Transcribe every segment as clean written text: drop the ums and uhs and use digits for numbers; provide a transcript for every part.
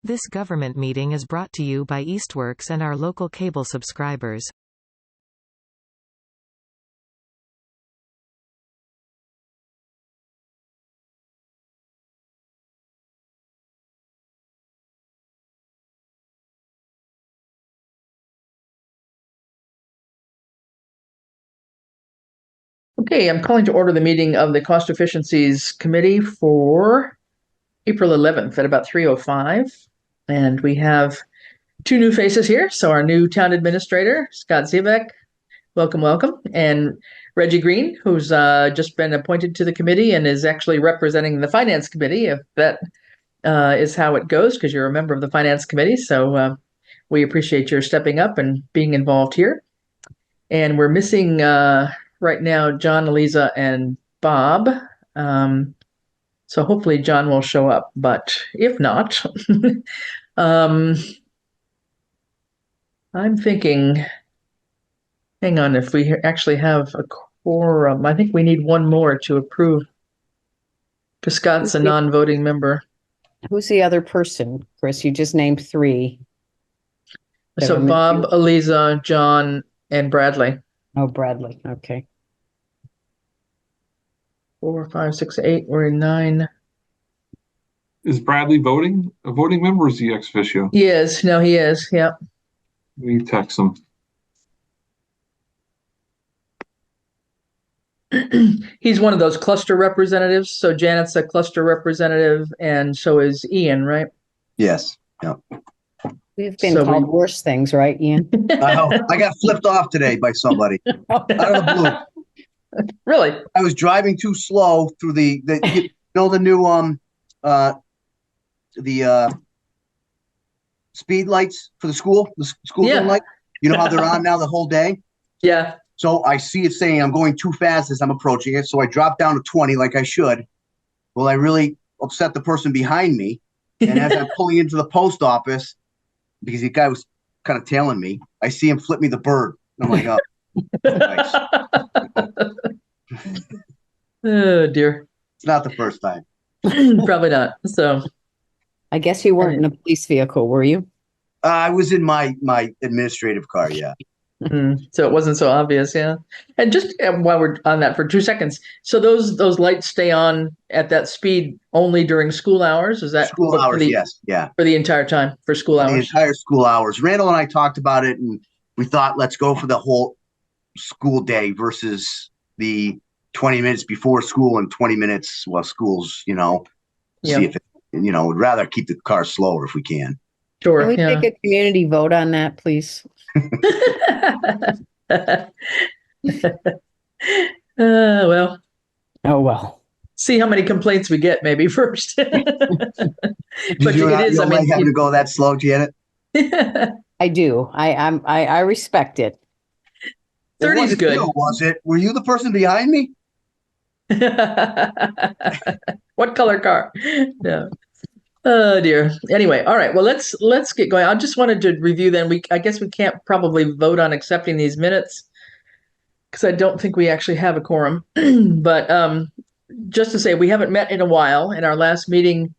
This government meeting is brought to you by Eastworks and our local cable subscribers. Okay, I'm calling to order the meeting of the Cost Efficiencies Committee for April 11th at about 3:05. And we have two new faces here. So our new town administrator, Scott Zivek, welcome. And Reggie Green, who's just been appointed to the committee and is actually representing the Finance Committee, if that is how it goes, because you're a member of the Finance Committee. So we appreciate your stepping up and being involved here. And we're missing right now John, Eliza, and Bob. So hopefully John will show up, but if not, I'm thinking, hang on, if we actually have a quorum, I think we need one more to approve, because Scott's a non-voting member. Who's the other person, Chris? You just named three. So Bob, Eliza, John, and Bradley. Oh, Bradley. Okay. 4, 5, 6, 8. We're in 9. Is Bradley a voting member, or is he ex officio? He is. No, he is. Yeah. We text him. He's one of those cluster representatives. So Janet's a cluster representative, and so is Ian, right? Yes. Yeah. We've been called worse things, right, Ian? I got flipped off today by somebody out of the blue. Really? I was driving too slow through the new speed lights for the school zone light. You know how they're on now the whole day? Yeah. So I see it saying I'm going too fast as I'm approaching it. So I dropped down to 20 like I should. Well, I really upset the person behind me. And as I'm pulling into the post office, because the guy was kind of tailing me, I see him flip me the bird. And I'm like, oh. Nice. Oh dear. It's not the first time. Probably not. So I guess you weren't in a police vehicle, were you? I was in my administrative car, yeah. So it wasn't so obvious, yeah. And just while we're on that for 2 seconds, so those lights stay on at that speed only during school hours? Is that school hours? Yes, yeah. For the entire time, for school hours? The entire school hours. Randall and I talked about it, and we thought, let's go for the whole school day versus the 20 minutes before school and 20 minutes while school's, see if it, would rather keep the car slower if we can. Sure. Can we take a community vote on that, please? Well. Oh, well. See how many complaints we get maybe first. But you might have to go that slow, Janet? I do. I respect it. 30 is good. Was it? Were you the person behind me? What color car? No. Oh dear. Anyway, all right. Well, let's get going. I just wanted to review then. I guess we can't probably vote on accepting these minutes because I don't think we actually have a quorum. But just to say, we haven't met in a while, and our last meeting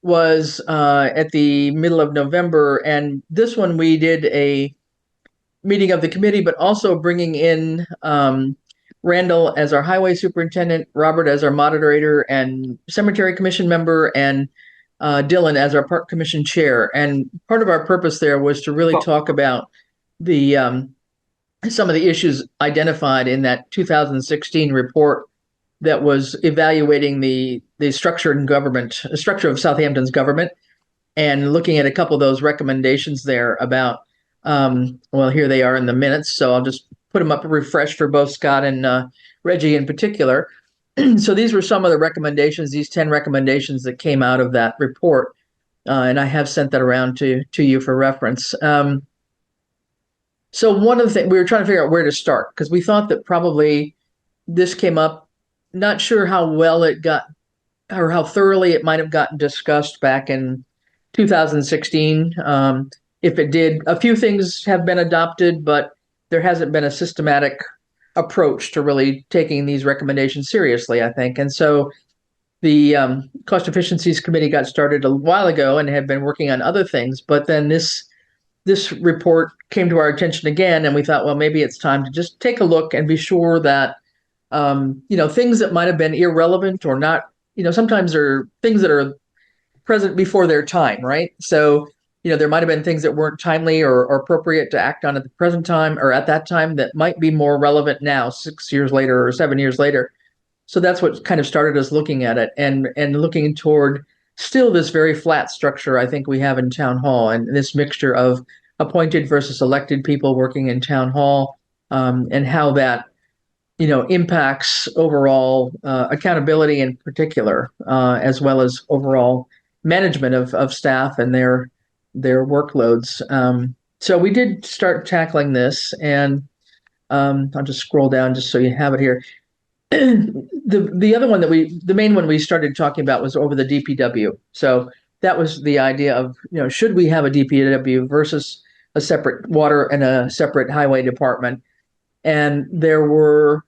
was at the middle of November, and this one we did a meeting of the committee, but also bringing in Randall as our highway superintendent, Robert as our moderator and cemetery commission member, and Dylan as our park commission chair. And part of our purpose there was to really talk about the some of the issues identified in that 2016 report that was evaluating the structure of Southampton's government, and looking at a couple of those recommendations there about well, here they are in the minutes, so I'll just put them up refresh for both Scott and Reggie in particular. So these were some of the recommendations, these 10 recommendations that came out of that report, and I have sent that around to you for reference. So one of the things, we were trying to figure out where to start, because we thought that probably this came up, not sure how well it got, or how thoroughly it might have gotten discussed back in 2016. If it did, a few things have been adopted, but there hasn't been a systematic approach to really taking these recommendations seriously, I think. And so the Cost Efficiencies Committee got started a while ago and had been working on other things, but then this report came to our attention again, and we thought, well, maybe it's time to just take a look and be sure that things that might have been irrelevant or not, sometimes are things that are present before their time, right? So, there might have been things that weren't timely or appropriate to act on at the present time or at that time that might be more relevant now, 6 years later or 7 years later. So that's what kind of started us looking at it and looking toward still this very flat structure I think we have in town hall, and this mixture of appointed versus elected people working in town hall, and how that impacts overall accountability in particular, as well as overall management of staff and their workloads. So we did start tackling this, and I'll just scroll down just so you have it here. The other one the main one we started talking about was over the DPW. So that was the idea of, should we have a DPW versus a separate water and a separate highway department? And there were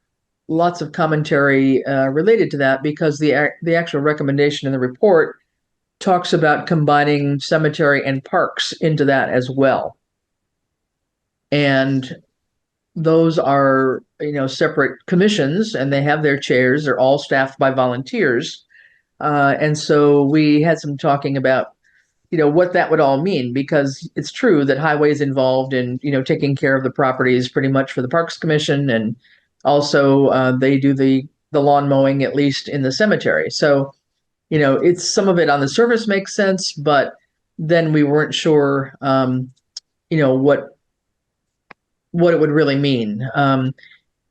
lots of commentary related to that, because the actual recommendation in the report talks about combining cemetery and parks into that as well. And those are, separate commissions, and they have their chairs. They're all staffed by volunteers. And so we had some talking about, what that would all mean, because it's true that highway is involved in, taking care of the properties pretty much for the Parks Commission. And also they do the lawn mowing, at least in the cemetery. So, it's some of it on the surface makes sense, but then we weren't sure, what it would really mean.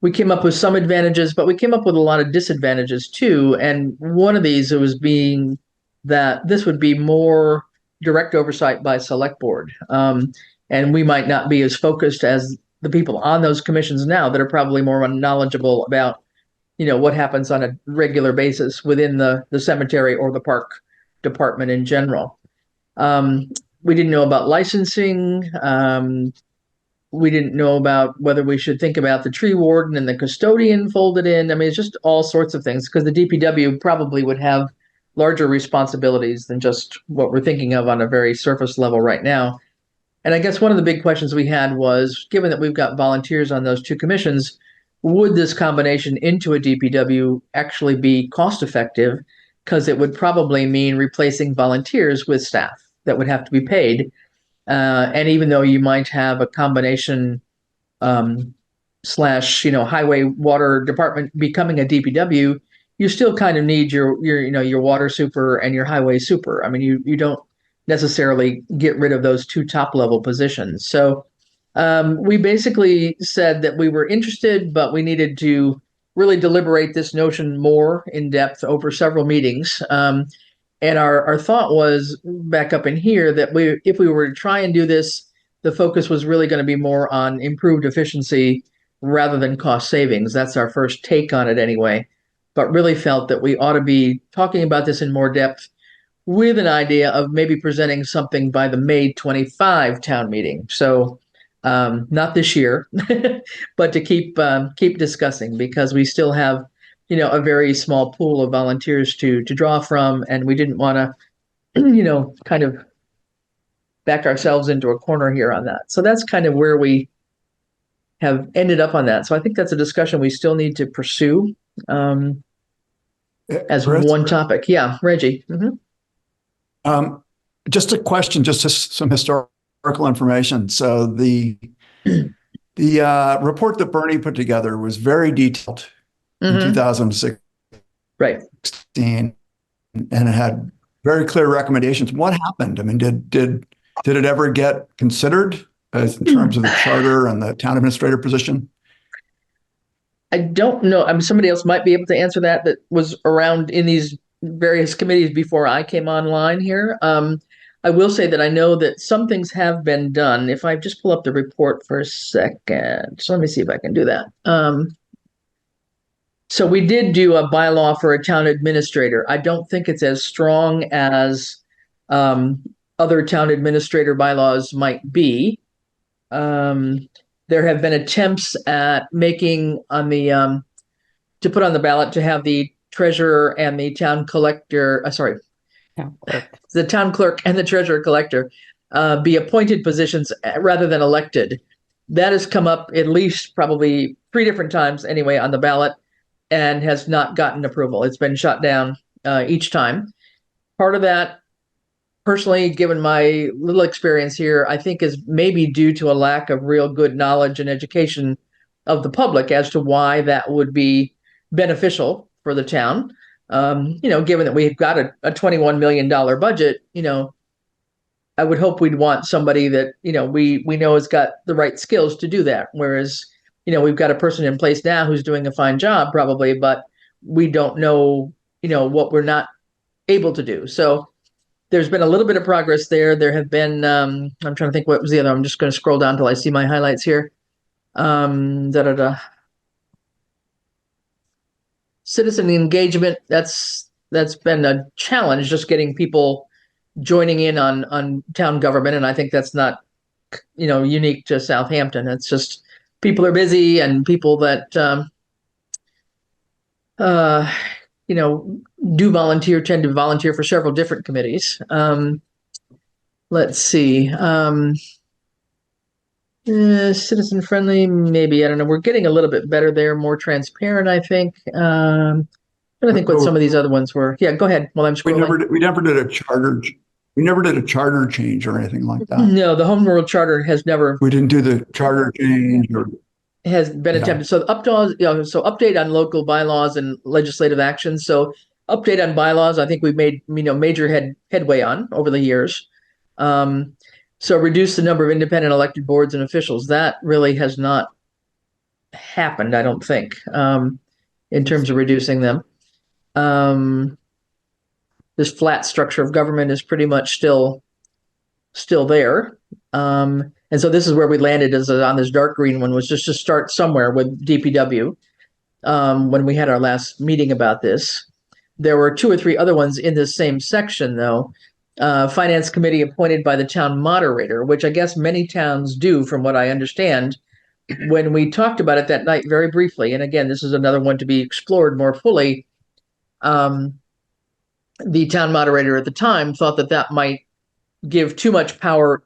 We came up with some advantages, but we came up with a lot of disadvantages too. And one of these was being that this would be more direct oversight by select board. And we might not be as focused as the people on those commissions now that are probably more knowledgeable about, what happens on a regular basis within the cemetery or the park department in general. We didn't know about licensing. We didn't know about whether we should think about the tree warden and the custodian folded in. I mean, it's just all sorts of things, because the DPW probably would have larger responsibilities than just what we're thinking of on a very surface level right now. And I guess one of the big questions we had was, given that we've got volunteers on those two commissions, would this combination into a DPW actually be cost effective? Because it would probably mean replacing volunteers with staff that would have to be paid. And even though you might have a combination slash, highway water department becoming a DPW, you still kind of need your water super and your highway super. I mean, you don't necessarily get rid of those two top level positions. So we basically said that we were interested, but we needed to really deliberate this notion more in depth over several meetings. And our thought was, back up in here, that if we were to try and do this, the focus was really going to be more on improved efficiency rather than cost savings. That's our first take on it anyway, but really felt that we ought to be talking about this in more depth with an idea of maybe presenting something by the May 25 town meeting. So not this year, but to keep discussing, because we still have a very small pool of volunteers to draw from, and we didn't want to, kind of back ourselves into a corner here on that. So that's kind of where we have ended up on that. So I think that's a discussion we still need to pursue as one topic. Yeah, Reggie. Mm-hmm. Just a question, just some historical information. So the report that Bernie put together was very detailed. In 2016, right, and it had very clear recommendations. What happened? I mean, did it ever get considered as in terms of the charter and the town administrator position? I don't know. I mean, somebody else might be able to answer that was around in these various committees before I came online here. I will say that I know that some things have been done. If I just pull up the report for a second, so let me see if I can do that. So we did do a bylaw for a town administrator. I don't think it's as strong as other town administrator bylaws might be. There have been attempts at making on the to put on the ballot to have the treasurer and the town collector, Town clerk. the town clerk and the treasurer collector be appointed positions rather than elected. That has come up at least probably 3 different times anyway on the ballot and has not gotten approval. It's been shot down each time. Part of that, personally, given my little experience here, I think is maybe due to a lack of real good knowledge and education of the public as to why that would be beneficial for the town. Given that we've got a $21 million budget, I would hope we'd want somebody that, we know has got the right skills to do that. Whereas, we've got a person in place now who's doing a fine job probably, but we don't know, what we're not able to do. So there's been a little bit of progress there. There have been, I'm trying to think what was the other, I'm just going to scroll down till I see my highlights here. Citizen engagement, that's been a challenge, just getting people joining in on town government. And I think that's not, unique to Southampton. It's just people are busy and people that, tend to volunteer for several different committees. Let's see. Citizen friendly, maybe, I don't know. We're getting a little bit better there, more transparent, I think. I think what some of these other ones were. Yeah, go ahead while I'm scrolling. We never did a charter. We never did a charter change or anything like that. No, the Home Rule Charter has never. We didn't do the charter change or. Has been attempted. So update on local bylaws and legislative actions. So update on bylaws, I think we've made major headway on over the years. So reduce the number of independent elected boards and officials. That really has not happened, I don't think, in terms of reducing them. This flat structure of government is pretty much still there. And so this is where we landed on this dark green one, was just to start somewhere with DPW. When we had our last meeting about this, there were 2 or 3 other ones in this same section, though. Finance committee appointed by the town moderator, which I guess many towns do, from what I understand. When we talked about it that night very briefly, and again, this is another one to be explored more fully, the town moderator at the time thought that might give too much power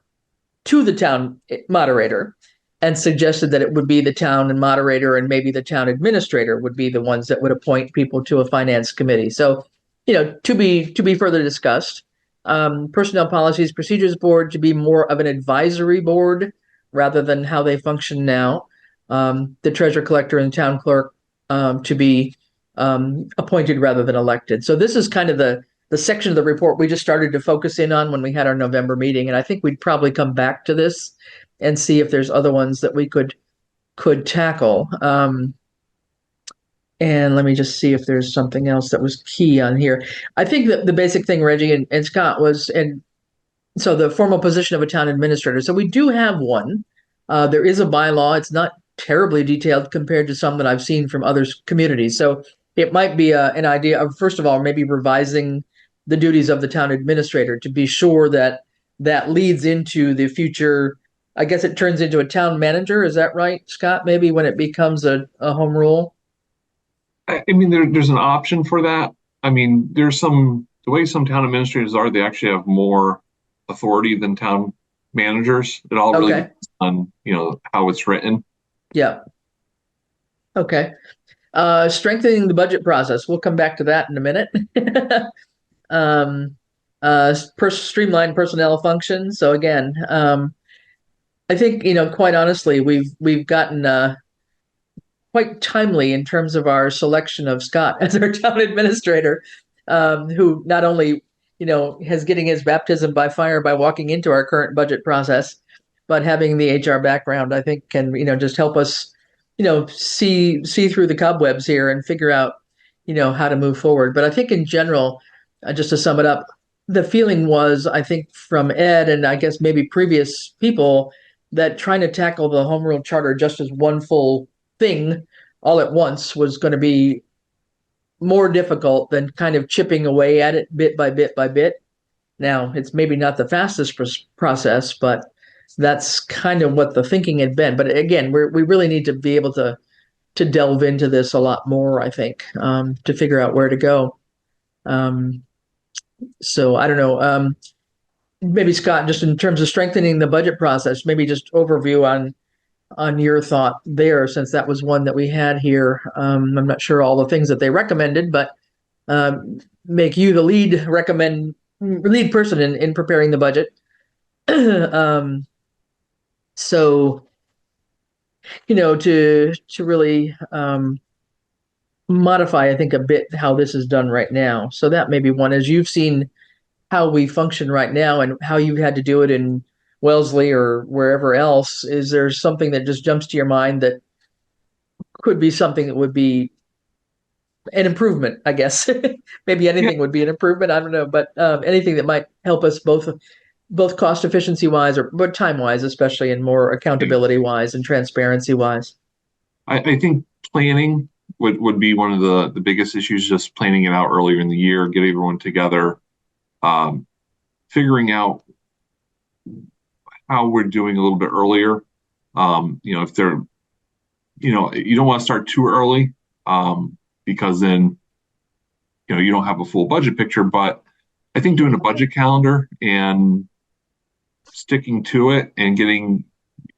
to the town moderator, and suggested that it would be the town and moderator and maybe the town administrator would be the ones that would appoint people to a finance committee. So, to be further discussed. Personnel Policies Procedures Board to be more of an advisory board rather than how they function now. The treasurer collector and town clerk to be appointed rather than elected. So this is kind of the section of the report we just started to focus in on when we had our November meeting. And I think we'd probably come back to this and see if there's other ones that we could tackle. And let me just see if there's something else that was key on here. I think that the basic thing, Reggie and Scott, was, and so the formal position of a town administrator. So we do have one. There is a bylaw. It's not terribly detailed compared to some that I've seen from other communities. So it might be an idea of, first of all, maybe revising the duties of the town administrator to be sure that leads into the future. I guess it turns into a town manager. Is that right, Scott? Maybe when it becomes a home rule? I mean, there's an option for that. I mean, the way some town administrators are, they actually have more authority than town managers. It all really depends on, how it's written. Yeah. Okay. Strengthening the budget process. We'll come back to that in a minute. Streamline personnel functions. So again, I think, quite honestly, we've gotten quite timely in terms of our selection of Scott as our town administrator, who not only, has getting his baptism by fire by walking into our current budget process, but having the HR background, I think can, just help us, see through the cobwebs here and figure out, how to move forward. But I think in general, just to sum it up, the feeling was, I think, from Ed and I guess maybe previous people, that trying to tackle the Home Rule Charter just as one full thing all at once was going to be more difficult than kind of chipping away at it bit by bit by bit. Now, it's maybe not the fastest process, but that's kind of what the thinking had been. But again, we really need to be able to delve into this a lot more, I think, to figure out where to go. So I don't know. Maybe Scott, just in terms of strengthening the budget process, maybe just overview on your thought there, since that was one that we had here. I'm not sure all the things that they recommended, but make you the lead person in preparing the budget. So, to really modify, I think, a bit how this is done right now. So that may be one, as you've seen how we function right now and how you've had to do it in Wellesley or wherever else. Is there something that just jumps to your mind that could be something that would be an improvement, I guess? Maybe anything would be an improvement. I don't know, but anything that might help us both cost efficiency wise, but time wise, especially, and more accountability wise and transparency wise. I think planning would be one of the biggest issues, just planning it out earlier in the year, get everyone together, figuring out how we're doing a little bit earlier. If they're, you don't want to start too early, because then, you don't have a full budget picture. But I think doing a budget calendar and sticking to it and getting,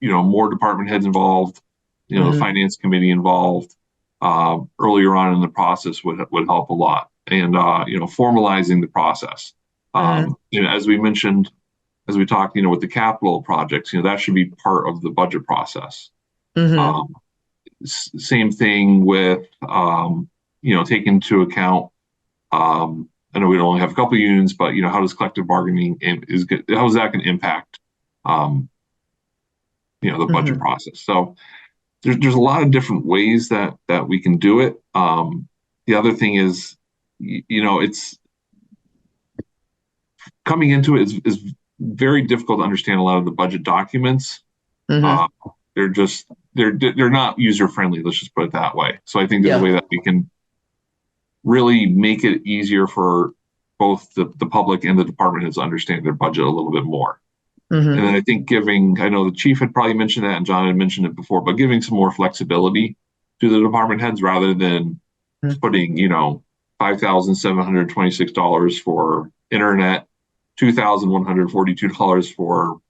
more department heads involved, the finance committee involved, earlier on in the process would help a lot. And, formalizing the process. As we mentioned, as we talked, with the capital projects, that should be part of the budget process. Same thing with, take into account, I know we only have a couple of unions, but, how does collective bargaining how is that going to impact, the budget process? So there's a lot of different ways that we can do it. The other thing is, it's coming into it is very difficult to understand a lot of the budget documents. They're not user friendly. Let's just put it that way. So I think there's a way that we can really make it easier for both the public and the department heads to understand their budget a little bit more. And then I think I know the chief had probably mentioned that, and John had mentioned it before, but giving some more flexibility to the department heads rather than putting, $5,726 for internet, $2,142 for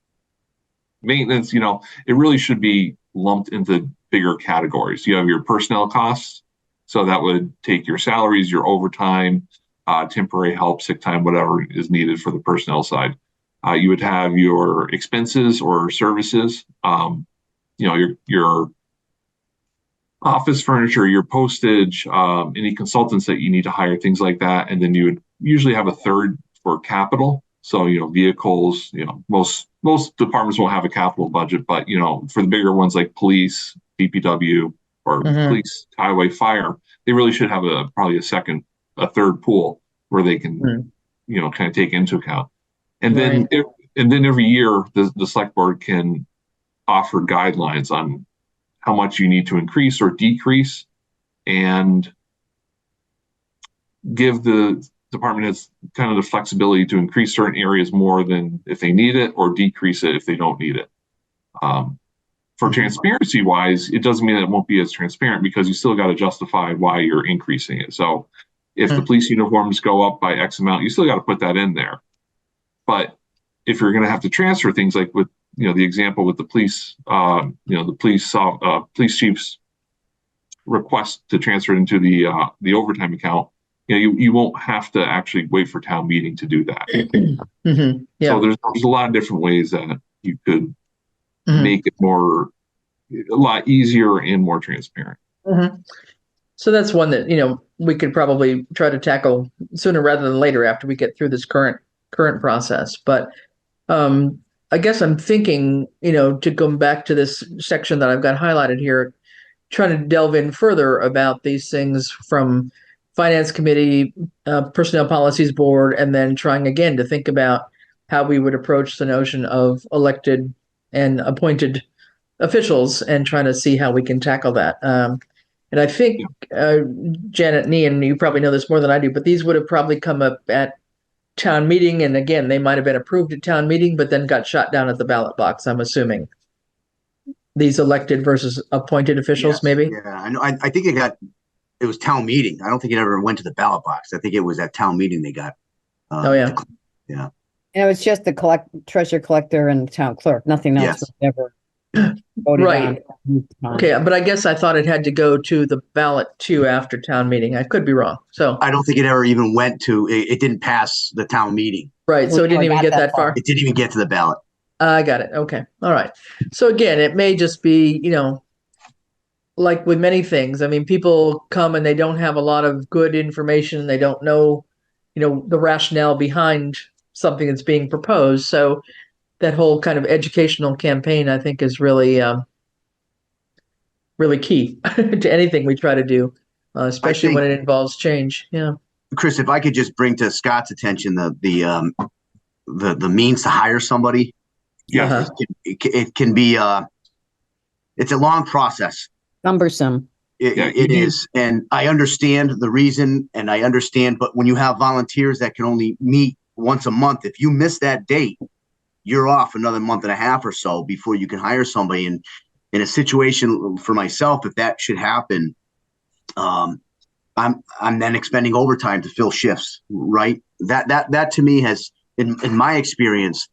maintenance. It really should be lumped into bigger categories. You have your personnel costs, so that would take your salaries, your overtime, temporary help, sick time, whatever is needed for the personnel side. You would have your expenses or services, your office furniture, your postage, any consultants that you need to hire, things like that. And then you would usually have a third for capital. So, vehicles, most departments won't have a capital budget, but, for the bigger ones like police, DPW, or police, highway, fire, they really should have probably a third pool where they can, kind of take into account. And then, every year the select board can offer guidelines on how much you need to increase or decrease, and give the department heads kind of the flexibility to increase certain areas more than if they need it, or decrease it if they don't need it. For transparency wise, it doesn't mean that it won't be as transparent, because you still got to justify why you're increasing it. So if the police uniforms go up by X amount, you still got to put that in there. But if you're going to have to transfer things, like with the example with the police, the police chief's request to transfer it into the overtime account, you won't have to actually wait for town meeting to do that. So there's a lot of different ways that you could make it a lot easier and more transparent. So that's one that we could probably try to tackle sooner rather than later, after we get through this current process. But I guess I'm thinking, to come back to this section that I've got highlighted here, trying to delve in further about these things from finance committee, personnel policies board, and then trying again to think about how we would approach the notion of elected and appointed officials, and trying to see how we can tackle that. And I think, Janet and Ian, you probably know this more than I do, but these would have probably come up at town meeting. And again, they might have been approved at town meeting, but then got shot down at the ballot box, I'm assuming. these elected versus appointed officials, Yes, maybe? Yeah, I know. I think it was town meeting. I don't think it ever went to the ballot box. I think it was at town meeting they got. Oh, yeah. Yeah. And it was just the treasurer collector and town clerk. Nothing else Yes. was ever voted on. Right. Okay, but I guess I thought it had to go to the ballot too after town meeting. I could be wrong. So, I don't think it ever even went to, it didn't pass the town meeting. right. So We it didn't never even got get that that far. It didn't even get to the ballot. I got it. Okay. All right. So again, it may just be, like with many things. I mean, people come and they don't have a lot of good information. They don't know, the rationale behind something that's being proposed. So that whole kind of educational campaign, I think, is really, really key to anything we try to do, especially when it involves change. Yeah. Chris, if I could just bring to Scott's attention the means to hire somebody. Yes. Uh-huh. It can be it's a long process. Cumbersome. It is. And I understand the reason, and I understand, but when you have volunteers that can only meet once a month, if you miss that date, you're off another month and a half or so before you can hire somebody. And in a situation for myself, if that should happen, I'm then expending overtime to fill shifts, right? That to me has, in my experience,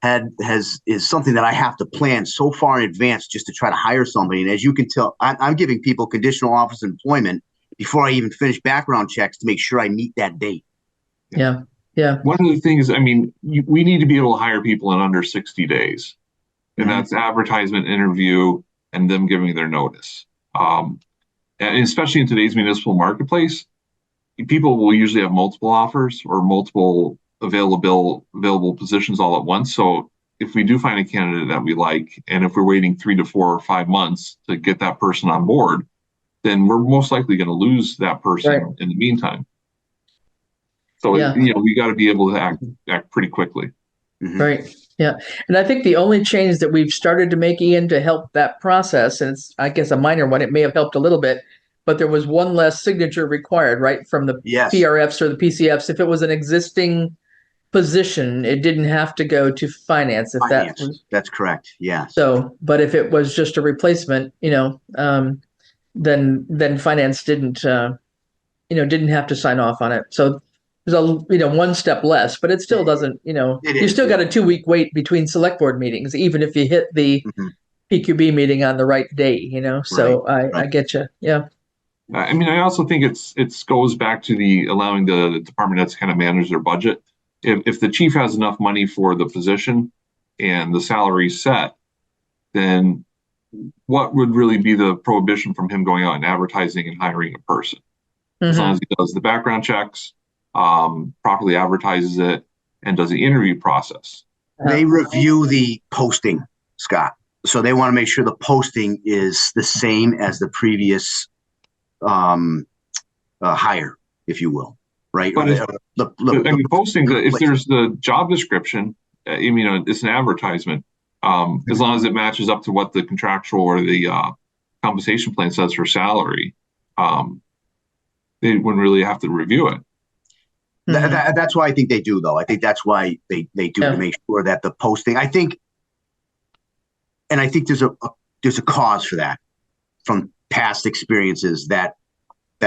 is something that I have to plan so far in advance just to try to hire somebody. And as you can tell, I'm giving people conditional office employment before I even finish background checks to make sure I meet that date. Yeah. Yeah. One of the things, I mean, we need to be able to hire people in under 60 days. And that's advertisement, interview, and them giving their notice. And especially in today's municipal marketplace, people will usually have multiple offers or multiple available positions all at once. So if we do find a candidate that we like, and if we're waiting 3 to 4 or 5 months to get that person on board, then we're most likely going to lose that person in the meantime. So, we got to be able to act pretty quickly. Mm-hmm. Right. Yeah. And I think the only change that we've started to make, Ian, to help that process, and it's, I guess, a minor one, it may have helped a little bit, but there was one less signature required, right, from the PRFs or the PCFs. If it was an existing position, it didn't have to go to finance. That's correct. Yeah. So, but if it was just a replacement, then finance didn't have to sign off on it. So there's one step less, but it still doesn't, you still got a 2-week wait between select board meetings, even if you hit the PQB meeting on the right day, So I get you. Yeah. I mean, I also think it goes back to the allowing the department heads to kind of manage their budget. If the chief has enough money for the position and the salary set, then what would really be the prohibition from him going out and advertising and hiring a person? As long as he does the background checks, properly advertises it, and does the interview process. They review the posting, Scott. So they want to make sure the posting is the same as the previous hire, if you will, right? But posting, if there's the job description, it's an advertisement. As long as it matches up to what the contractual or the compensation plan says for salary, they wouldn't really have to review it. That's why I think they do, though. I think that's why they do to make sure that the posting. I think there's a cause for that from past experiences that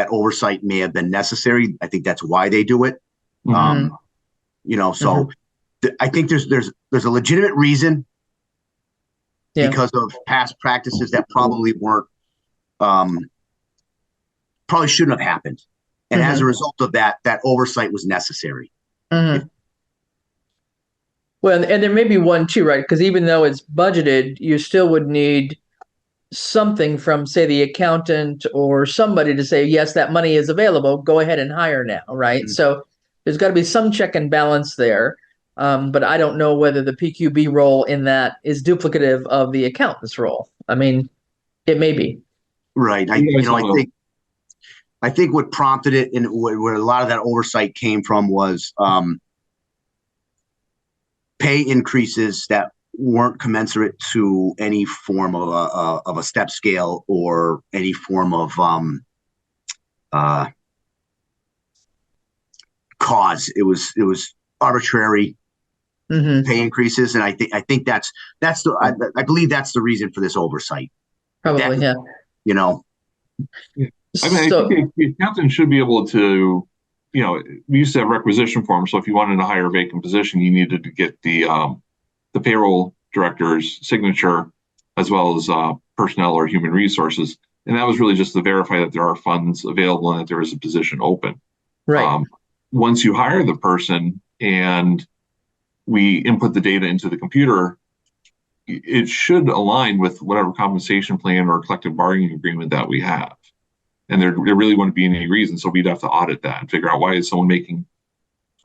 oversight may have been necessary. I think that's why they do it. So I think there's a legitimate reason because of past practices that probably weren't, probably shouldn't have happened. And as a result of that oversight was necessary. Well, and there may be one too, right? Because even though it's budgeted, you still would need something from, say, the accountant or somebody to say, yes, that money is available. Go ahead and hire now, right? So there's got to be some check and balance there. But I don't know whether the PQB role in that is duplicative of the accountant's role. I mean, it may be. Right. I think what prompted it and where a lot of that oversight came from was pay increases that weren't commensurate to any form of a step scale or any form of cause. It was arbitrary. pay increases, and I think that's I believe that's the reason for this oversight. Probably, yeah. You know. Yeah. I mean, So, I think the accountant should be able to, we used to have requisition forms. So if you wanted to hire a vacant position, you needed to get the payroll director's signature as well as personnel or human resources. And that was really just to verify that there are funds available and that there is a position open. right. Once you hire the person and we input the data into the computer, it should align with whatever compensation plan or collective bargaining agreement that we have. And there really wouldn't be any reason. So we'd have to audit that and figure out, why is someone making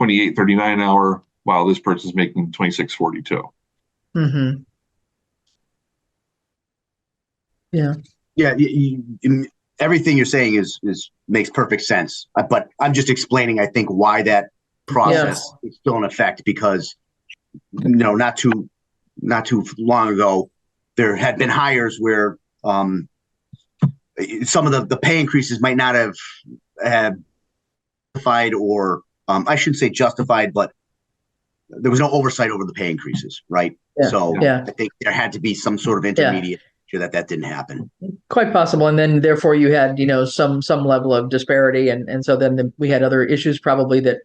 $28.39 an hour while this person's making $26.42? Mm-hmm. Yeah. Yeah, everything you're saying is makes perfect sense. But I'm just explaining, I think, why that process is still in effect, because not too long ago there had been hires where some of the pay increases might not have justified, or I shouldn't say justified, but there was no oversight over the pay increases, right? Yeah. So Yeah. I think there had to be some sort of intermediate that didn't happen. Quite possible. And then therefore you had, some level of disparity. And so then we had other issues probably that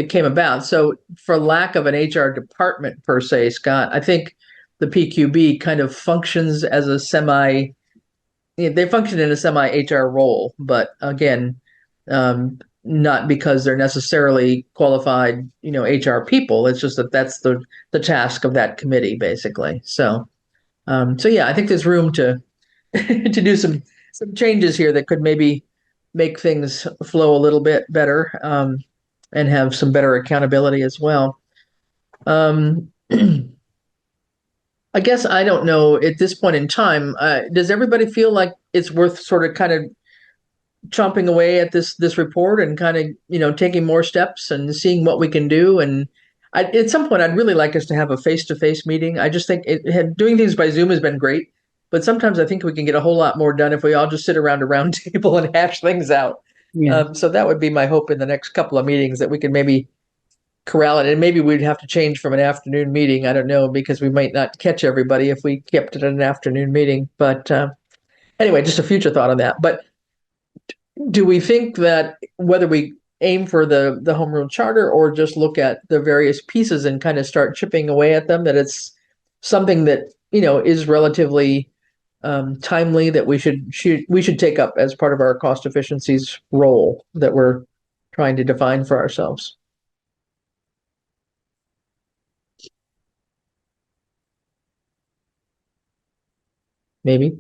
came about. So for lack of an HR department per se, Scott, I think the PQB kind of functions as a they function in a semi-HR role, but again, not because they're necessarily qualified, HR people. It's just that that's the task of that committee, basically. So yeah, I think there's room to to do some changes here that could maybe make things flow a little bit better, and have some better accountability as well. I guess I don't know at this point in time. Does everybody feel like it's worth sort of kind of chomping away at this report and kind of taking more steps and seeing what we can do? And at some point, I'd really like us to have a face-to-face meeting. I just think doing things by Zoom has been great, but sometimes I think we can get a whole lot more done if we all just sit around a round table and hash things out. Yeah. So that would be my hope in the next couple of meetings, that we can maybe corral it. And maybe we'd have to change from an afternoon meeting. I don't know, because we might not catch everybody if we kept it an afternoon meeting. But anyway, just a future thought on that. But do we think that whether we aim for the home rule charter or just look at the various pieces and kind of start chipping away at them, that it's something that is relatively timely, that we should take up as part of our cost efficiencies role that we're trying to define for ourselves? Maybe.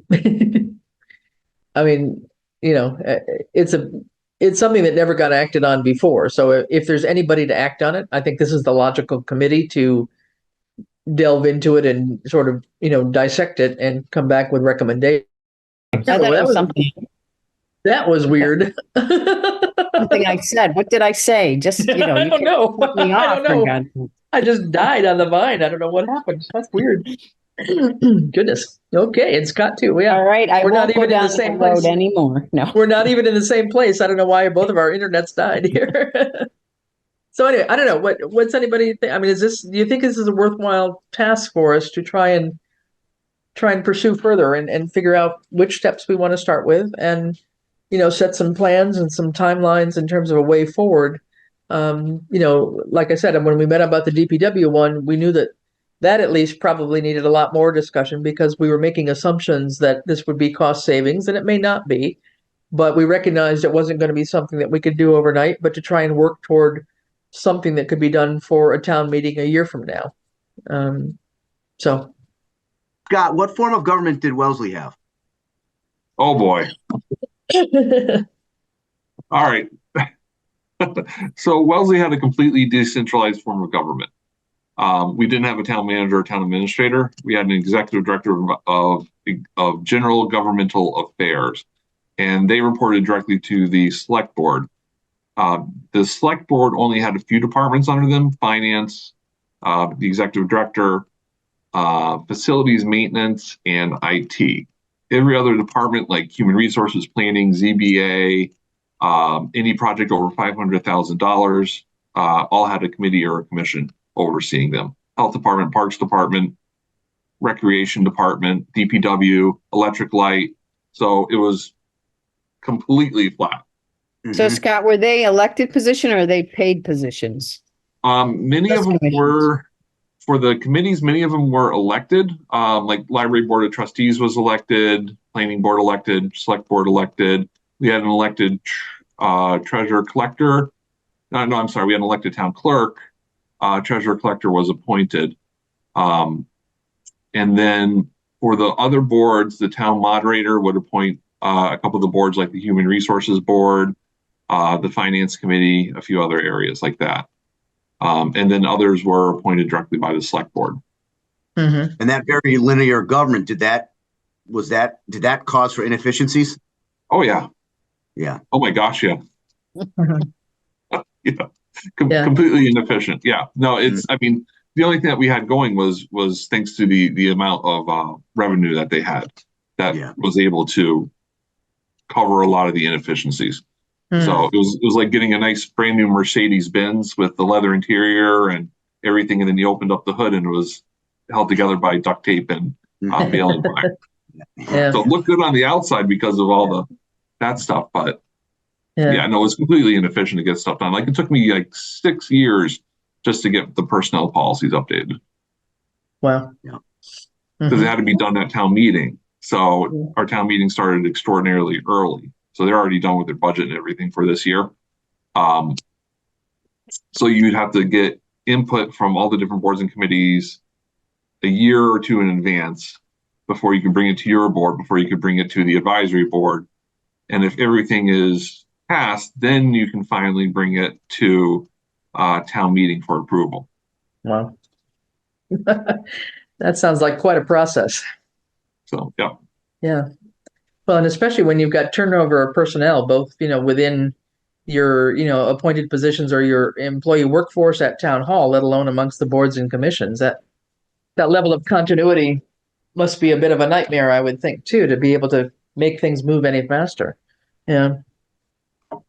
I mean, it's something that never got acted on before. So if there's anybody to act on it, I think this is the logical committee to delve into it and sort of, dissect it and come back with recommendations. That was weird. Something I said. What did I say? Just, I don't know. I don't know. I just died on the vine. I don't know what happened. That's weird. Goodness. Okay, and Scott too. Yeah. All right. We're not even in the same place anymore. No, we're not even in the same place. I don't know why both of our internets died here. So anyway, I don't know. What's anybody think? I mean, do you think this is a worthwhile task for us to try and pursue further and figure out which steps we want to start with, and set some plans and some timelines in terms of a way forward? Like I said, when we met about the DPW one, we knew that at least probably needed a lot more discussion, because we were making assumptions that this would be cost savings, and it may not be, but we recognized it wasn't going to be something that we could do overnight, but to try and work toward something that could be done for a town meeting a year from now. So, Scott, what form of government did Wellesley have? Oh boy. All right. So Wellesley had a completely decentralized form of government. We didn't have a town manager or town administrator. We had an executive director of general governmental affairs, and they reported directly to the select board. The select board only had a few departments under them: finance, the executive director, facilities maintenance, and IT. Every other department, like human resources, planning, ZBA, any project over $500,000, all had a committee or a commission overseeing them. Health Department, Parks Department, Recreation Department, DPW, Electric Light. So it was completely flat. So Scott, were they elected position or are they paid positions? Many Those of them commissions. were, for the committees, many of them were elected. Like Library Board of Trustees was elected, Planning Board elected, Select Board elected. We had an elected treasurer collector. No, I'm sorry. We had an elected town clerk. Treasurer collector was appointed. And then for the other boards, the town moderator would appoint a couple of the boards like the Human Resources Board, the Finance Committee, a few other areas like that. And then others were appointed directly by the Select Board. Mm-hmm. And that very linear government, did that cause for inefficiencies? Oh, yeah. Yeah. Oh, my gosh, yeah. Yeah. Yeah. Completely inefficient. Yeah. No, it's, I mean, the only thing that we had going was thanks to the amount of revenue that they had that was able to cover a lot of the inefficiencies. So it was like getting a nice brand new Mercedes Benz with the leather interior and everything, and then you opened up the hood and it was held together by duct tape and baling wire. So it looked good on the outside because of all that stuff, but yeah, no, it's completely inefficient to get stuff done. Like it took me like 6 years just to get the personnel policies updated. Wow. Yeah. Because it had to be done at town meeting. So our town meeting started extraordinarily early. So they're already done with their budget and everything for this year. So you'd have to get input from all the different boards and committees a year or two in advance before you could bring it to your board, before you could bring it to the advisory board. And if everything is passed, then you can finally bring it to town meeting for approval. Wow. That sounds like quite a process. So, yeah. Yeah. Well, and especially when you've got turnover of personnel, both, within your, appointed positions or your employee workforce at town hall, let alone amongst the boards and commissions, that level of continuity must be a bit of a nightmare, I would think, too, to be able to make things move any faster. Yeah.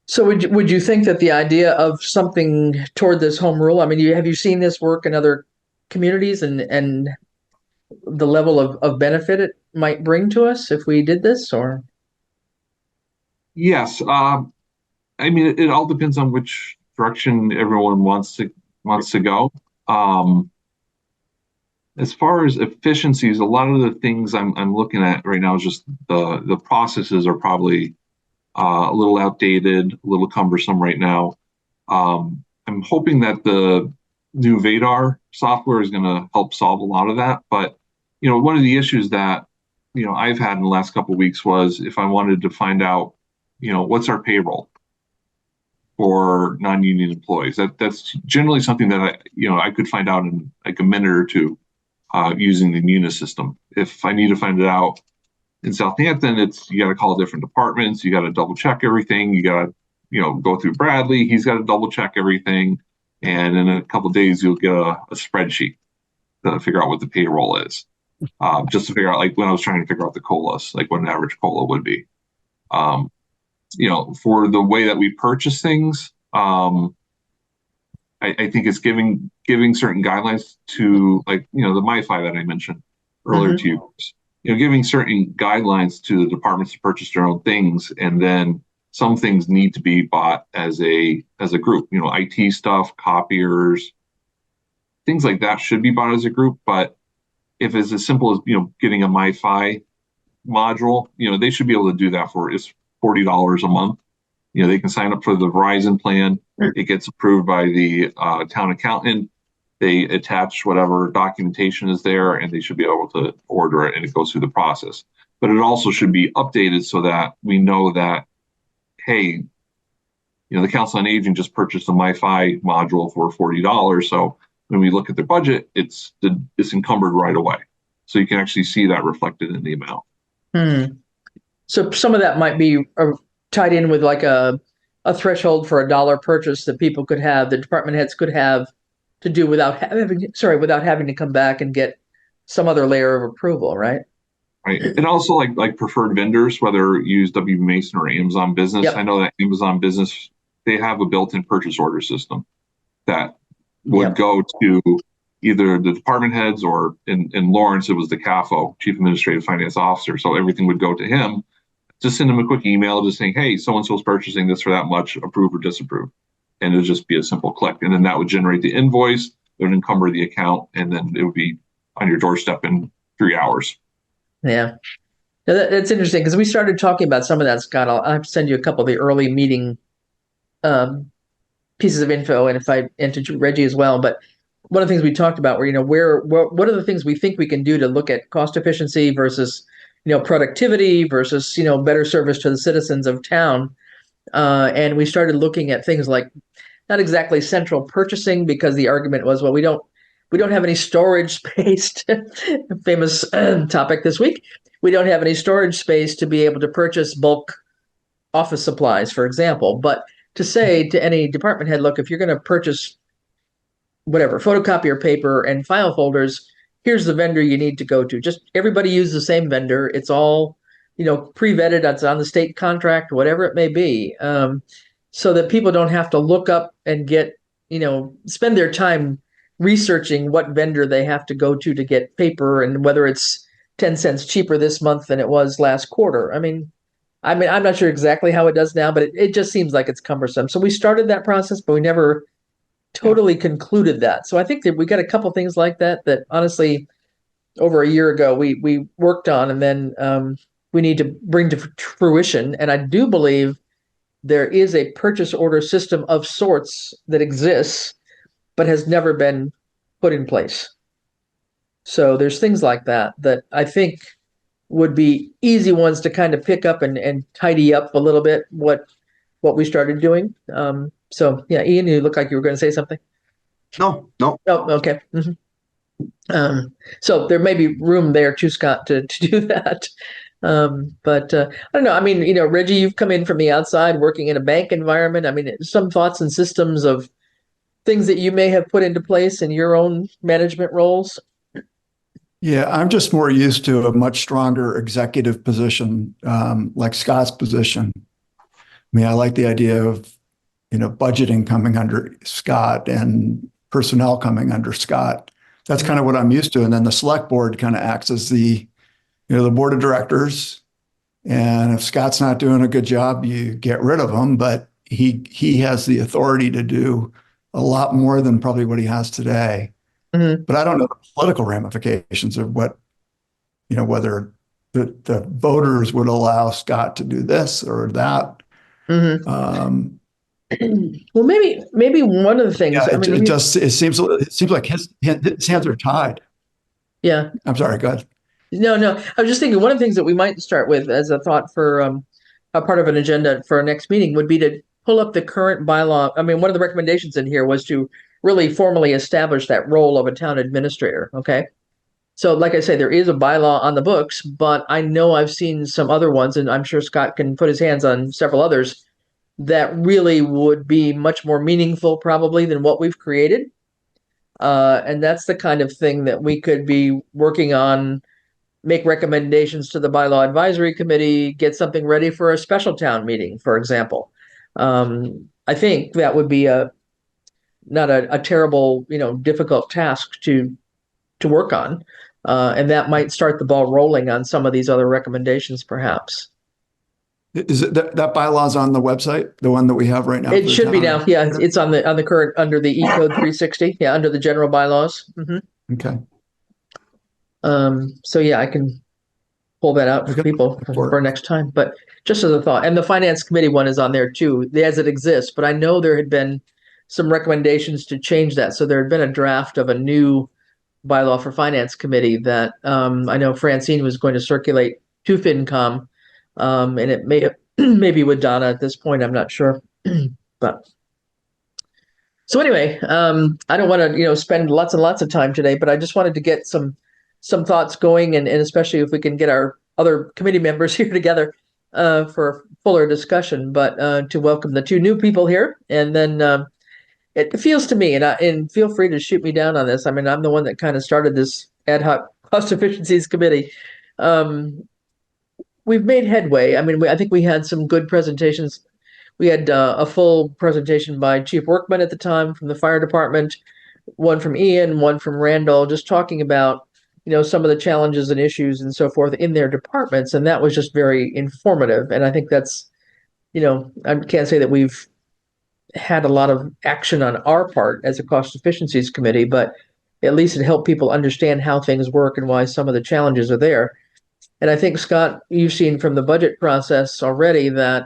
So would you think that the idea of something toward this home rule, I mean, have you seen this work in other communities and the level of benefit it might bring to us if we did this, or? Yes. I mean, it all depends on which direction everyone wants to go. As far as efficiencies, a lot of the things I'm looking at right now is just the processes are probably a little outdated, a little cumbersome right now. I'm hoping that the new Vadar software is going to help solve a lot of that. But, one of the issues that, I've had in the last couple of weeks was if I wanted to find out, what's our payroll for non-union employees. That's generally something that I could find out in like a minute or two using the Munis system. If I need to find it out in Southampton, you got to call different departments. You got to double check everything. You got to, go through Bradley. He's got to double check everything. And in a couple of days, you'll get a spreadsheet to figure out what the payroll is. Just to figure out, like when I was trying to figure out the COLAs, like what an average COLA would be. For the way that we purchase things, I think it's giving certain guidelines to, like, the MiFi that I mentioned earlier to you, giving certain guidelines to the departments to purchase their own things. And then some things need to be bought as a group, IT stuff, copiers, things like that should be bought as a group. But if it's as simple as, getting a MiFi module, they should be able to do that for it's $40 a month. They can sign up for the Verizon plan. It gets approved by the town accountant. They attach whatever documentation is there, and they should be able to order it, and it goes through the process. But it also should be updated so that we know that, hey, the Council on Aging just purchased a MiFi module for $40. So when we look at their budget, it's encumbered right away. So you can actually see that reflected in the amount. So some of that might be tied in with like a threshold for $1 purchase that people could have, the department heads could have to do without having to come back and get some other layer of approval, right? Right. And also like preferred vendors, whether you use WB Mason or Amazon Business. Yep. I know that Amazon Business, they have a built-in purchase order system that would go to, either the department heads or in Lawrence, it was the CAFO, Chief Administrative Finance Officer. So everything would go to him. Just send him a quick email just saying, hey, so-and-so's purchasing this for that much, approve or disapprove. And it would just be a simple click. And then that would generate the invoice, it would encumber the account, and then it would be on your doorstep in 3 hours. Yeah. Now that's interesting because we started talking about some of that, Scott. I'll have to send you a couple of the early meeting pieces of info, and to Reggie as well. But one of the things we talked about were, what are the things we think we can do to look at cost efficiency versus, productivity versus, better service to the citizens of town. And we started looking at things like not exactly central purchasing, because the argument was, well, we don't have any storage space. Famous topic this week. We don't have any storage space to be able to purchase bulk office supplies, for example. But to say to any department head, look, if you're going to purchase whatever, photocopier paper and file folders, here's the vendor you need to go to. Just everybody use the same vendor. It's all, pre-vetted. It's on the state contract, whatever it may be, so that people don't have to look up and get, spend their time researching what vendor they have to go to get paper and whether it's 10 cents cheaper this month than it was last quarter. I mean, I'm not sure exactly how it does now, but it just seems like it's cumbersome. So we started that process, but we never totally concluded that. So I think that we got a couple things like that honestly, over a year ago, we worked on, and then we need to bring to fruition. And I do believe there is a purchase order system of sorts that exists, but has never been put in place. So there's things like that I think would be easy ones to kind of pick up and tidy up a little bit what we started doing. So yeah, Ian, you look like you were going to say something. No. Oh, okay. Mm-hmm. So there may be room there too, Scott, to do that. But I don't know. I mean, Reggie, you've come in from the outside working in a bank environment. I mean, some thoughts and systems of things that you may have put into place in your own management roles. Yeah, I'm just more used to a much stronger executive position, like Scott's position. I mean, I like the idea of, budgeting coming under Scott and personnel coming under Scott. That's kind of what I'm used to. And then the select board kind of acts as the board of directors. And if Scott's not doing a good job, you get rid of him. But he has the authority to do a lot more than probably what he has today. Mm-hmm. But I don't know the political ramifications of what, whether the voters would allow Scott to do this or that. Mm-hmm. Well, maybe one of the things. Yeah, I mean, it seems like his hands are tied. Yeah. I'm sorry. Go ahead. No. I was just thinking one of the things that we might start with as a thought for a part of an agenda for our next meeting would be to pull up the current bylaw. I mean, one of the recommendations in here was to really formally establish that role of a town administrator. Okay. So like I say, there is a bylaw on the books, but I know I've seen some other ones, and I'm sure Scott can put his hands on several others that really would be much more meaningful probably than what we've created. And that's the kind of thing that we could be working on, make recommendations to the bylaw advisory committee, get something ready for a special town meeting, for example. I think that would be not a terrible, difficult task to work on. And that might start the ball rolling on some of these other recommendations, perhaps. Is it that bylaw's on the website, the one that we have right now? It should be now. Yeah, it's on the current, under the E Code 360. Yeah, under the general bylaws. Mm-hmm. Okay. So yeah, I can pull that out for people for next time. But just as a thought, and the finance committee one is on there too, as it exists. But I know there had been some recommendations to change that. So there had been a draft of a new bylaw for finance committee that I know Francine was going to circulate to FinCom. And it maybe with Donna at this point, I'm not sure. But so anyway, I don't want to spend lots and lots of time today, but I just wanted to get some thoughts going, and especially if we can get our other committee members here together for a fuller discussion. But to welcome the two new people here, and then it feels to me, and feel free to shoot me down on this. I mean, I'm the one that kind of started this ad hoc cost efficiencies committee. We've made headway. I mean, I think we had some good presentations. We had a full presentation by Chief Workman at the time from the fire department. one from Ian, one from Randall, just talking about, some of the challenges and issues and so forth in their departments. And that was just very informative. And I think that's, I can't say that we've had a lot of action on our part as a cost efficiencies committee, but at least it helped people understand how things work and why some of the challenges are there. And I think, Scott, you've seen from the budget process already that,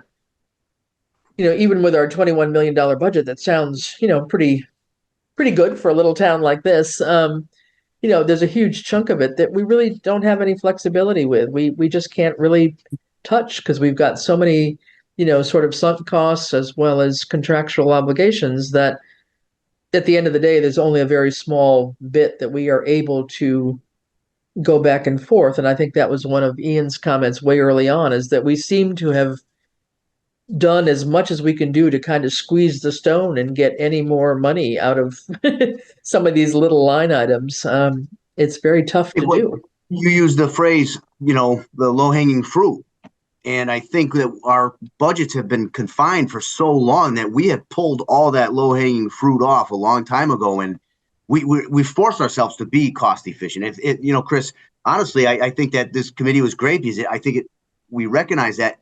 even with our $21 million budget, that sounds, pretty good for a little town like this. There's a huge chunk of it that we really don't have any flexibility with. We just can't really touch because we've got so many, sort of sunk costs as well as contractual obligations that at the end of the day, there's only a very small bit that we are able to go back and forth. And I think that was one of Ian's comments way early on, is that we seem to have done as much as we can do to kind of squeeze the stone and get any more money out of some of these little line items. It's very tough to do. You use the phrase, the low-hanging fruit. And I think that our budgets have been confined for so long that we have pulled all that low-hanging fruit off a long time ago. And we forced ourselves to be cost efficient. Chris, honestly, I think that this committee was great because I think we recognize that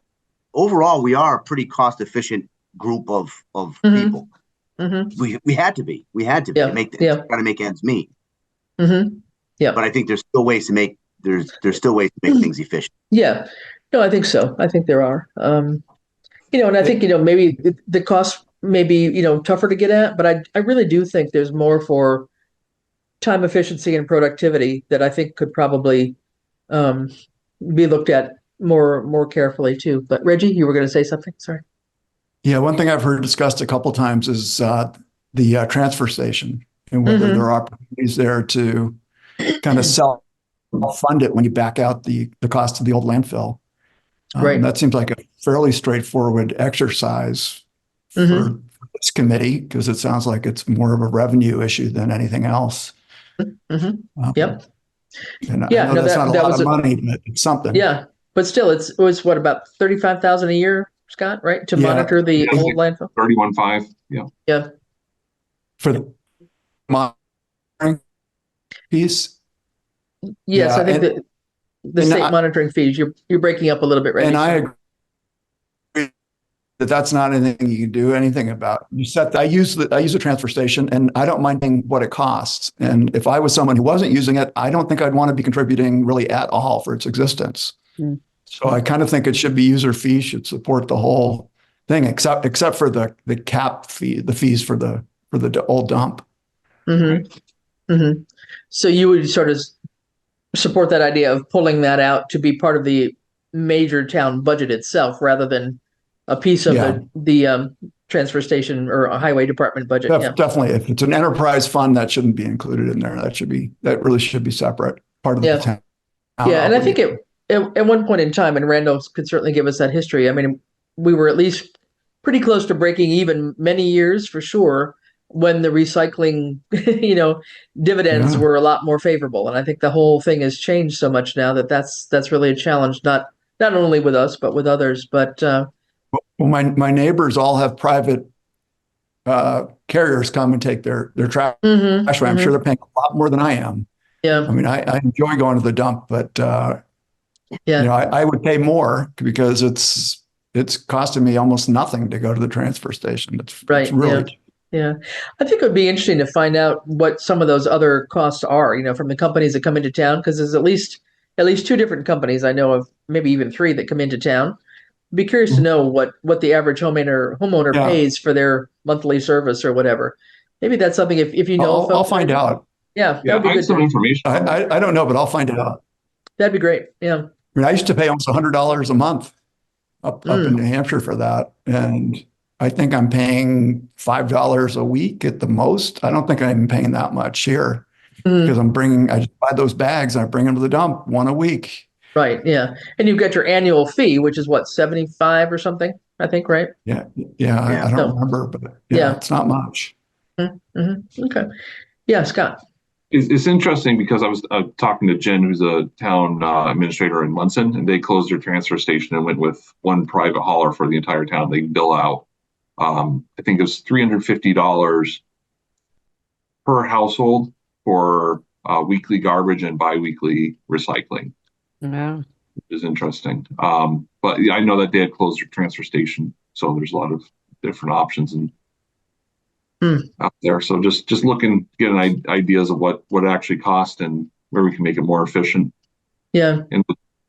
overall we are a pretty cost efficient group of people. Mm-hmm. We had to be to try to make ends meet. Mm-hmm. Yeah, but I think there's still ways to make things efficient. Yeah, no, I think so. I think there are. And I think maybe the cost may be tougher to get at, but I really do think there's more for time efficiency and productivity that I think could probably be looked at more carefully too. But Reggie, you were going to say something? Sorry. Yeah, one thing I've heard discussed a couple of times is the transfer station and whether there are opportunities there to kind of self-fund it when you back out the cost of the old landfill. Right. That seems like a fairly straightforward exercise for this committee because it sounds like it's more of a revenue issue than anything else. Yep. And I know that's not a lot of money, but it's something. Yeah, but still, it was what, about $35,000 a year, Scott, right, to monitor the old landfill? 31.5. Yeah. Yeah. For the monitoring piece. Yes, I think the state monitoring fees. You're breaking up a little bit, right? And I agree that that's not anything you can do anything about. I use the transfer station, and I don't mind paying what it costs. And if I was someone who wasn't using it, I don't think I'd want to be contributing really at all for its existence. So I kind of think it should be user fee, should support the whole thing, except for the cap fee, the fees for the old dump. So you would sort of support that idea of pulling that out to be part of the major town budget itself, rather than a piece of the transfer station or a highway department budget. Definitely, if it's an enterprise fund, that shouldn't be included in there. That really should be separate, part of the town. Yeah, and I think at one point in time, and Randall could certainly give us that history. I mean, we were at least pretty close to breaking even many years for sure, when the recycling, dividends were a lot more favorable. And I think the whole thing has changed so much now that's really a challenge, not only with us, but with others. But well, my neighbors all have private carriers come and take their trash away. I'm sure they're paying a lot more than I am. Yeah. I mean, I enjoy going to the dump, but I would pay more because it's costing me almost nothing to go to the transfer station. It's really. Yeah. I think it would be interesting to find out what some of those other costs are, from the companies that come into town, because there's at least two different companies I know of, maybe even three, that come into town. Be curious to know what the average homeowner pays for their monthly service or whatever. Maybe that's something if you know. I'll find out. Yeah, I have some information. I don't know, but I'll find out. That'd be great. Yeah. I mean, I used to pay almost $100 a month up in New Hampshire for that, and I think I'm paying $5 a week at the most. I don't think I'm paying that much here because I just buy those bags and I bring them to the dump one a week. Right. Yeah. And you've got your annual fee, which is what, 75 or something, I think, right? Yeah. I don't remember, but it's not much. Okay. Yeah, Scott. It's interesting because I was talking to Jen, who's a town administrator in Munson, and they closed their transfer station and went with one private hauler for the entire town. They bill out, I think it was $350 per household for weekly garbage and biweekly recycling, Yeah. which is interesting. But yeah, I know that they had closed their transfer station, so there's a lot of different options and out there. So just looking, getting ideas of what it actually costs and where we can make it more efficient. Yeah. And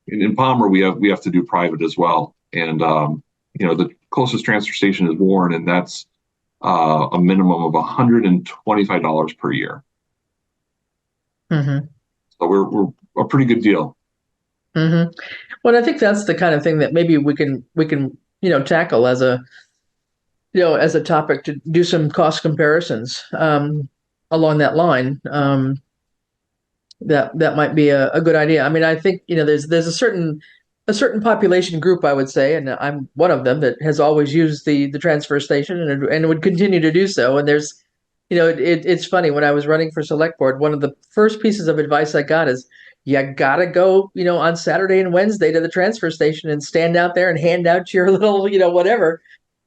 in Palmer, we have to do private as well. And the closest transfer station is Warren, and that's a minimum of $125 per year. Mm-hmm. So we're a pretty good deal. Mm-hmm. Well, I think that's the kind of thing that maybe we can tackle as a topic, to do some cost comparisons along that line. That might be a good idea. I mean, I think there's a certain population group, I would say, and I'm one of them, that has always used the transfer station and would continue to do so. And there's it's funny, when I was running for select board, one of the first pieces of advice I got is, you gotta go, on Saturday and Wednesday to the transfer station and stand out there and hand out your little, whatever.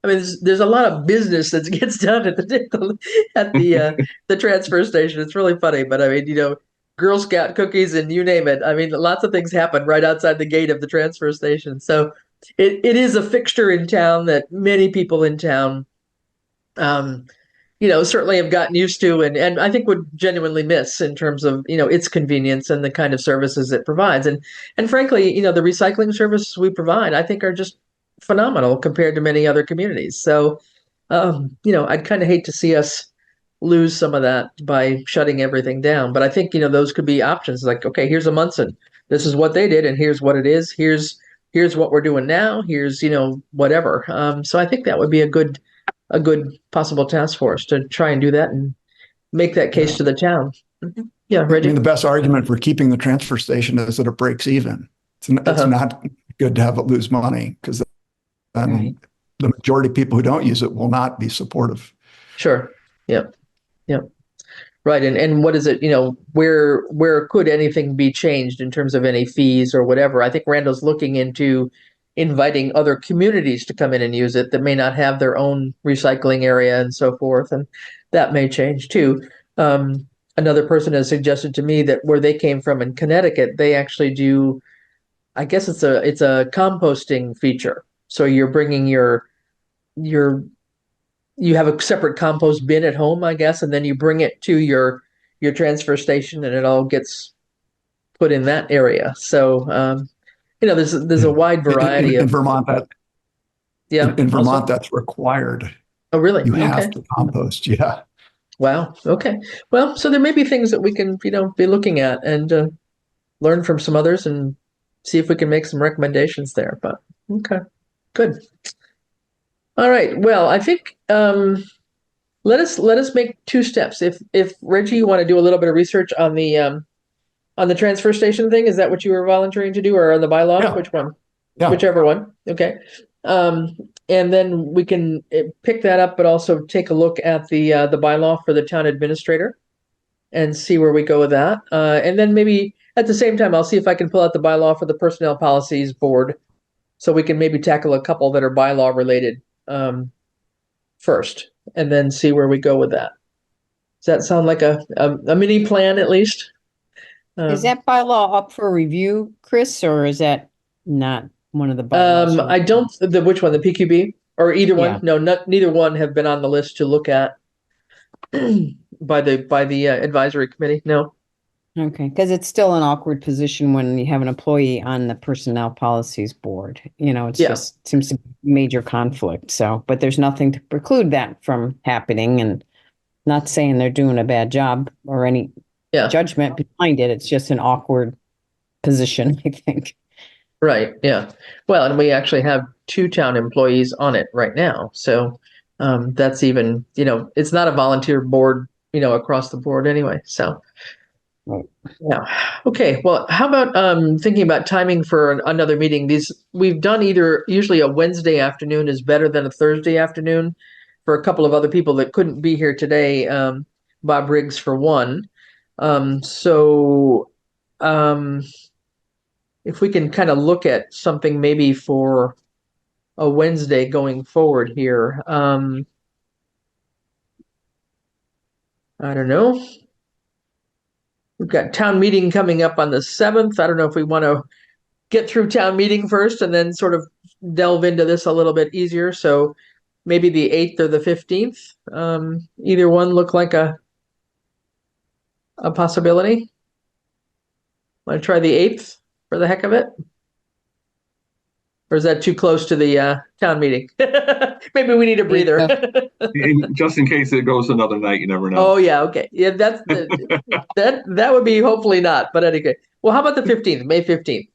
I mean, there's a lot of business that gets done at the transfer station. It's really funny, but I mean, Girl Scout cookies and you name it. I mean, lots of things happen right outside the gate of the transfer station. So it is a fixture in town that many people in town, certainly have gotten used to, and I think would genuinely miss, in terms of, its convenience and the kind of services it provides. And frankly, the recycling services we provide, I think, are just phenomenal compared to many other communities. So, I'd kind of hate to see us lose some of that by shutting everything down. But I think, those could be options, like, okay, here's a Munson. This is what they did, and here's what it is. Here's what we're doing now. Here's, whatever. So I think that would be a good possible task force to try and do that and make that case to the town. Mm-hmm. Yeah, Reggie. I mean, the best argument for keeping the transfer station is that it breaks even. It's not good to have it lose money, because the majority of people who don't use it will not be supportive. Sure. Yep. Yep. Right. And what is it, where could anything be changed in terms of any fees or whatever? I think Randall's looking into inviting other communities to come in and use it that may not have their own recycling area and so forth. And that may change too. Another person has suggested to me that where they came from in Connecticut, they actually do, I guess it's a composting feature. So you're bringing you have a separate compost bin at home, I guess, and then you bring it to your transfer station, and it all gets put in that area. So, there's a wide variety in Vermont. In Vermont, also? that's required. Oh, really? You have to compost. Yeah. Wow. Okay. Well, so there may be things that we can, be looking at and learn from some others and see if we can make some recommendations there. But okay, good. All right. Well, I think let us make two steps. If Reggie, you want to do a little bit of research on the transfer station thing, is that what you were volunteering to do, or on the bylaw? Yeah. Which one? Yeah. Whichever one. Okay. And then we can pick that up, but also take a look at the bylaw for the town administrator and see where we go with that. And then maybe at the same time, I'll see if I can pull out the bylaw for the personnel policies board, so we can maybe tackle a couple that are bylaw related first, and then see where we go with that. Does that sound like a mini plan, at least? Is that bylaw up for review, Chris, or is that not one of the bylaws? I don't. Which one? The PQB or either one? Yeah. No, neither one have been on the list to look at by the advisory committee. No. Okay, because it's still an awkward position when you have an employee on the personnel policies board. It's just seems to be major conflict. So, but there's nothing to preclude that from happening, and not saying they're doing a bad job or any judgment behind it. It's just an awkward position, I think. Right. Yeah. Well, and we actually have 2 town employees on it right now. So that's even, it's not a volunteer board, across the board anyway. So. Yeah. Okay. Well, how about thinking about timing for another meeting? We've done usually a Wednesday afternoon is better than a Thursday afternoon for a couple of other people that couldn't be here today. Bob Riggs for one. So if we can kind of look at something maybe for a Wednesday going forward here. I don't know. We've got town meeting coming up on the 7th. I don't know if we want to get through town meeting first and then sort of delve into this a little bit easier. So maybe the 8th or the 15th. Either one look like a possibility. Want to try the 8th for the heck of it? Or is that too close to the town meeting? Maybe we need a breather. Just in case it goes another night, you never know. Oh yeah, okay. Yeah, that's that would be hopefully not. But anyway, well, how about the 15th, May 15th?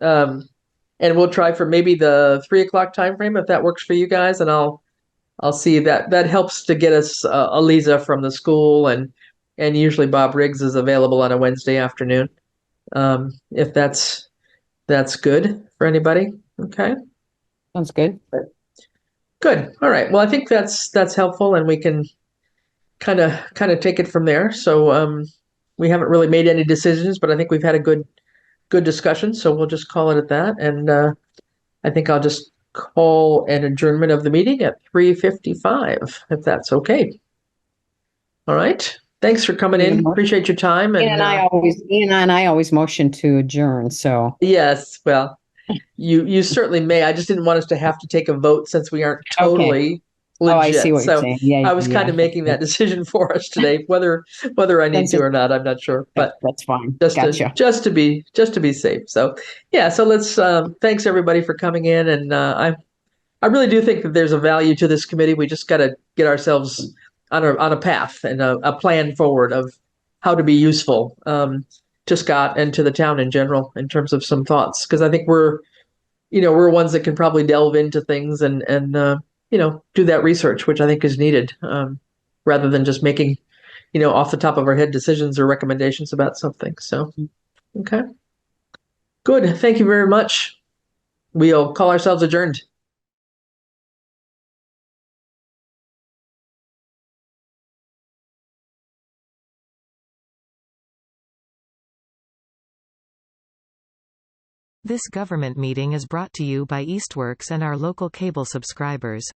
And we'll try for maybe the 3 o'clock time frame if that works for you guys, and I'll see that helps to get us Aliza from the school, and usually Bob Riggs is available on a Wednesday afternoon. If that's good for anybody. Okay. Sounds good. Good. All right. Well, I think that's helpful, and we can kind of take it from there. So we haven't really made any decisions, but I think we've had a good discussion. So we'll just call it at that. And I think I'll just call an adjournment of the meeting at 3:55, if that's okay. All right. Thanks for coming in. Appreciate your time. Ian and I always motion to adjourn. So yes, well, you certainly may. I just didn't want us to have to take a vote since we aren't totally legit. I see what you're saying. Yeah, I was kind of making that decision for us today, whether I need to or not, I'm not sure. But that's fine. Just to be safe. So yeah, so let's thanks everybody for coming in, and I really do think that there's a value to this committee. We just got to get ourselves on a path and a plan forward of how to be useful to Scott and to the town in general in terms of some thoughts, because I think we're ones that can probably delve into things and do that research, which I think is needed, rather than just making off the top of our head decisions or recommendations about something. So okay, good. Thank you very much. We'll call ourselves adjourned. This government meeting is brought to you by Eastworks and our local cable subscribers.